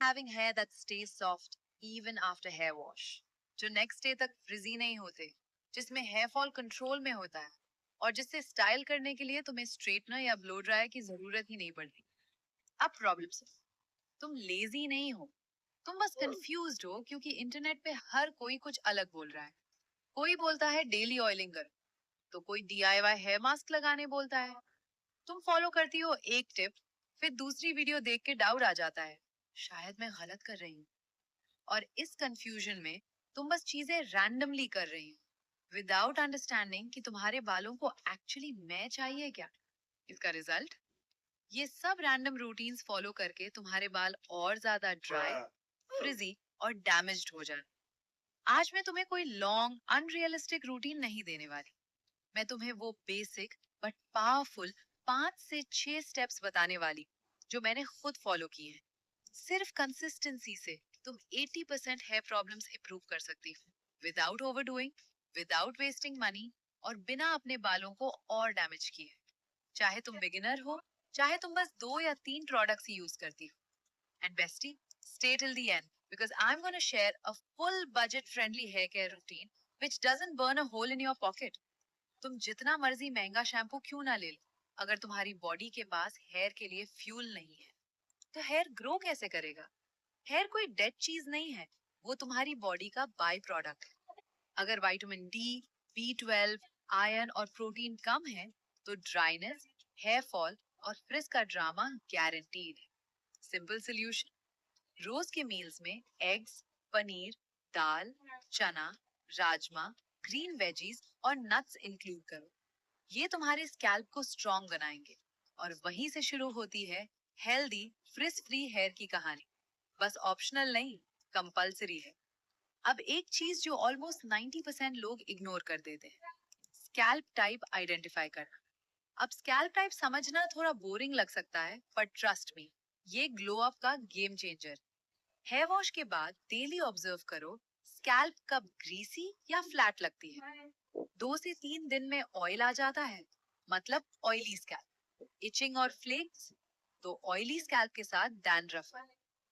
Having hair that stays soft even after hair wash, जो next day तक फ्रिजी नहीं होते, जिसमें हेयर फॉल कंट्रोल में होता है और जिससे स्टाइल करने के लिए तुम्हें स्ट्रेटनर या ब्लो ड्रायर की जरूरत ही नहीं पड़ती। अब प्रॉब्लम से तुम लेजी नहीं हो, तुम बस कंफ्यूज्ड हो क्योंकि इंटरनेट पे हर कोई कुछ अलग बोल रहा है। कोई बोलता है डेली ऑयलिंग करो, तो कोई डीआईवाई हेयर मास्क लगाने बोलता है। तुम फॉलो करती हो एक टिप, फिर दूसरी वीडियो देख के डाउट आ जाता है, शायद मैं गलत कर रही हूँ। और इस कंफ्यूजन में तुम बस चीजें रैंडमली कर रही हो विदाउट अंडरस्टैंडिंग कि तुम्हारे बालों को एक्चुअली मैं चाहिए क्या। इसका रिजल्ट, ये सब रैंडम रूटीन्स फॉलो करके तुम्हारे बाल और ज्यादा ड्राई, फ्रिजी और डैमेज्ड हो जाए। आज मैं तुम्हें कोई लॉन्ग अनरियलिस्टिक रूटीन नहीं देने वाली। मैं तुम्हें वो बेसिक बट पावरफुल 5 से 6 स्टेप्स बताने वाली जो मैंने खुद फॉलो किए हैं। सिर्फ कंसिस्टेंसी से तुम 80% हेयर प्रॉब्लम्स इंप्रूव कर सकती हो, विदाउट ओवरडूइंग, विदाउट वेस्टिंग मनी और बिना अपने बालों को और डैमेज किए। चाहे तुम बिगिनर हो, चाहे तुम बस 2 या 3 प्रोडक्ट्स ही यूज करती हो। And bestie, stay till the end because I'm going to share a full budget friendly hair care routine which doesn't burn a hole in your pocket. तुम जितना मर्जी महंगा शैम्पू क्यों ना ले लो, अगर तुम्हारी बॉडी के पास हेयर के लिए फ्यूल नहीं है तो हेयर ग्रो कैसे करेगा। हेयर कोई डेड चीज नहीं है, वो तुम्हारी बॉडी का बाय प्रोडक्ट है। अगर विटामिन डी, B12, आयरन और प्रोटीन कम है तो ड्राइनेस, हेयर फॉल और फ्रिज का ड्रामा गारंटीड है। सिंपल सोल्यूशन, रोज के मील्स में एग्स, पनीर, दाल, चना, राजमा, ग्रीन वेजीज और नट्स इंक्लूड करो। ये तुम्हारे स्कैल्प को स्ट्रॉन्ग बनाएंगे। और वहीं से शुरू होती है हेल्दी फ्रिज फ्री हेयर की कहानी। बस ऑप्शनल नहीं, कंपल्सरी है। अब एक चीज जो ऑलमोस्ट 90% लोग इग्नोर कर देते हैं, स्कैल्प टाइप आइडेंटिफाई करना। अब स्कैल्प टाइप समझना थोड़ा बोरिंग लग सकता है, पर ट्रस्ट मी, ये ग्लो अप का गेम चेंजर। हेयर वॉश के बाद डेली ऑब्जर्व करो, स्कैल्प कब ग्रीसी या फ्लैट लगती है। 2 से 3 दिन में ऑयल आ जाता है, मतलब ऑयली स्कैल्प। इचिंग और फ्लेक्स, तो ऑयली स्कैल्प के साथ डैंड्रफ।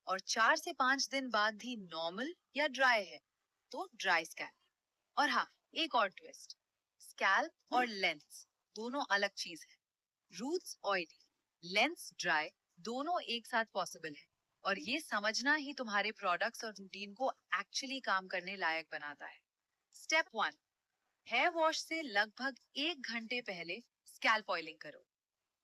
और 4 से 5 दिन बाद भी नॉर्मल या ड्राई है, तो ड्राई स्कैल्प। और हाँ, एक और ट्विस्ट, स्कैल्प और लेंस दोनों अलग चीज है। रूट्स ऑयली, लेंस ड्राई, दोनों एक साथ पॉसिबल है। और ये समझना ही तुम्हारे प्रोडक्ट्स और रूटीन को एक्चुअली काम करने लायक बनाता है। स्टेप 1, हेयर वॉश से लगभग 1 घंटे पहले स्कैल्प ऑयलिंग करो,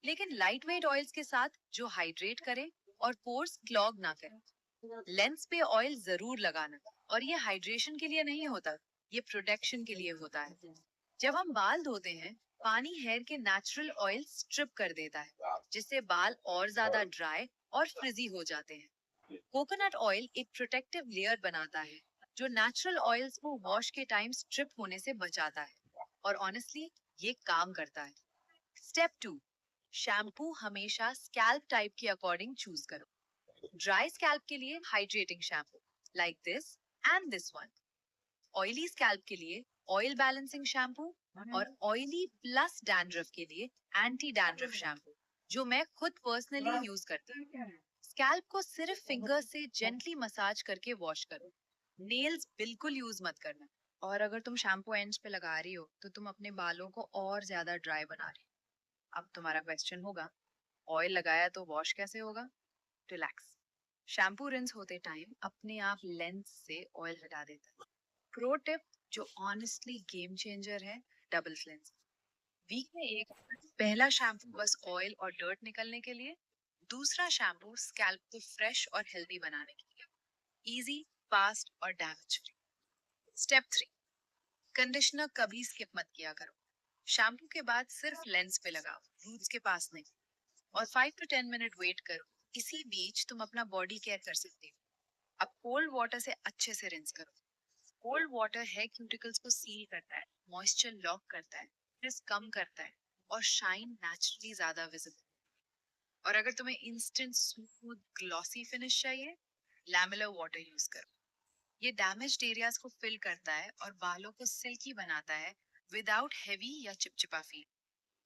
लेकिन लाइट वेट ऑयल्स के साथ जो हाइड्रेट करे और पोर्स क्लॉग ना करे। लेंस पे ऑयल जरूर लगाना, और ये हाइड्रेशन के लिए नहीं होता, ये प्रोटेक्शन के लिए होता है। जब हम बाल धोते हैं, पानी हेयर के नेचुरल ऑयल स्ट्रिप कर देता है, जिससे बाल और ज्यादा ड्राई और फ्रिजी हो जाते हैं। कोकोनट ऑयल एक प्रोटेक्टिव लेयर बनाता है जो नेचुरल ऑयल्स को वॉश के टाइम स्ट्रिप होने से बचाता है। और ऑनेस्टली ये काम करता है। स्टेप 2, शैम्पू हमेशा स्कैल्प टाइप के अकॉर्डिंग चूज करो। ड्राई स्कैल्प के लिए hydrating shampoo like this and this one. Oily scalp के लिए ऑयल बैलेंसिंग शैम्पू, और ऑयली प्लस डैंड्रफ के लिए एंटी डैंड्रफ शैम्पू, जो मैं खुद पर्सनली यूज करती हूँ। स्कैल्प को सिर्फ फिंगर से जेंटली मसाज करके वॉश करो, नेल्स बिल्कुल यूज मत करना। और अगर तुम शैम्पू एंड्स पे लगा रही हो तो तुम अपने बालों को और ज्यादा ड्राई बना रही हो। अब तुम्हारा क्वेश्चन होगा, ऑयल लगाया तो वॉश कैसे होगा। रिलैक्स, शैम्पू रिंस होते टाइम अपने आप लेंस से ऑयल हटा देता है। प्रो टिप जो ऑनेस्टली गेम चेंजर है, डबल क्लेंस। वीक में एक पहला शैम्पू बस ऑयल और डर्ट निकलने के लिए, दूसरा शैम्पू स्कैल्प को फ्रेश और हेल्दी बनाने के लिए। इजी, फास्ट और डैमेज फ्री। स्टेप 3, कंडीशनर कभी स्किप मत किया करो। शैम्पू के बाद सिर्फ लेंस पे लगाओ, रूट्स के पास नहीं। और 5 to 10 मिनट वेट करो, इसी बीच तुम अपना बॉडी केयर कर सकते हो। अब कोल्ड वाटर से अच्छे से रिंस करो। कोल्ड वाटर हेयर क्यूटिकल्स को सील करता है, मॉइस्चर लॉक करता है, फ्रिज कम करता है और शाइन नेचुरली ज्यादा विजिबल। और अगर तुम्हें इंस्टेंट स्मूथ ग्लॉसी फिनिश चाहिए, लैमेलर वाटर यूज करो। ये डैमेज्ड एरियाज को फिल करता है और बालों को सिल्की बनाता है विदाउट हेवी या चिपचिपा फील।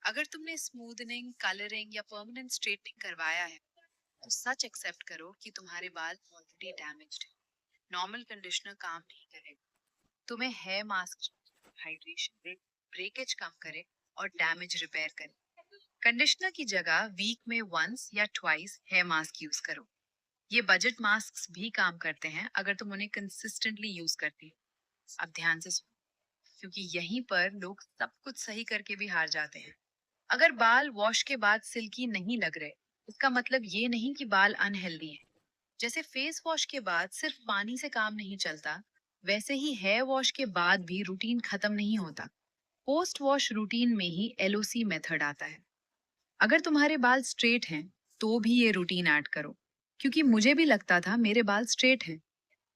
अगर तुमने स्मूदनिंग, कलरिंग या परमानेंट स्ट्रेटनिंग करवाया है तो सच एक्सेप्ट करो कि तुम्हारे बाल ऑलरेडी डैमेज्ड है। नॉर्मल कंडीशनर काम नहीं करेगा। तुम्हें हेयर मास्क हाइड्रेशन ब्रेकेज कम करे और डैमेज रिपेयर करे। कंडीशनर की जगह वीक में वंस या ट्वाइस हेयर मास्क यूज करो। ये बजट मास्क भी काम करते हैं अगर तुम उन्हें कंसिस्टेंटली यूज करती हो। अब ध्यान से सुनो, क्योंकि यहीं पर लोग सब कुछ सही करके भी हार जाते हैं। अगर बाल वॉश के बाद सिल्की नहीं लग रहे, इसका मतलब ये नहीं कि बाल अनहेल्दी हैं। जैसे फेस वॉश के बाद सिर्फ पानी से काम नहीं चलता, वैसे ही हेयर वॉश के बाद भी रूटीन खत्म नहीं होता। पोस्ट वॉश रूटीन में ही एलओसी मेथड आता है। अगर तुम्हारे बाल स्ट्रेट हैं, तो भी ये रूटीन ऐड करो, क्योंकि मुझे भी लगता था मेरे बाल स्ट्रेट हैं,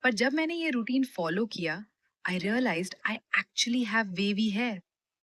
पर जब मैंने ये रूटीन फॉलो किया, I realised I actually have wavy hair.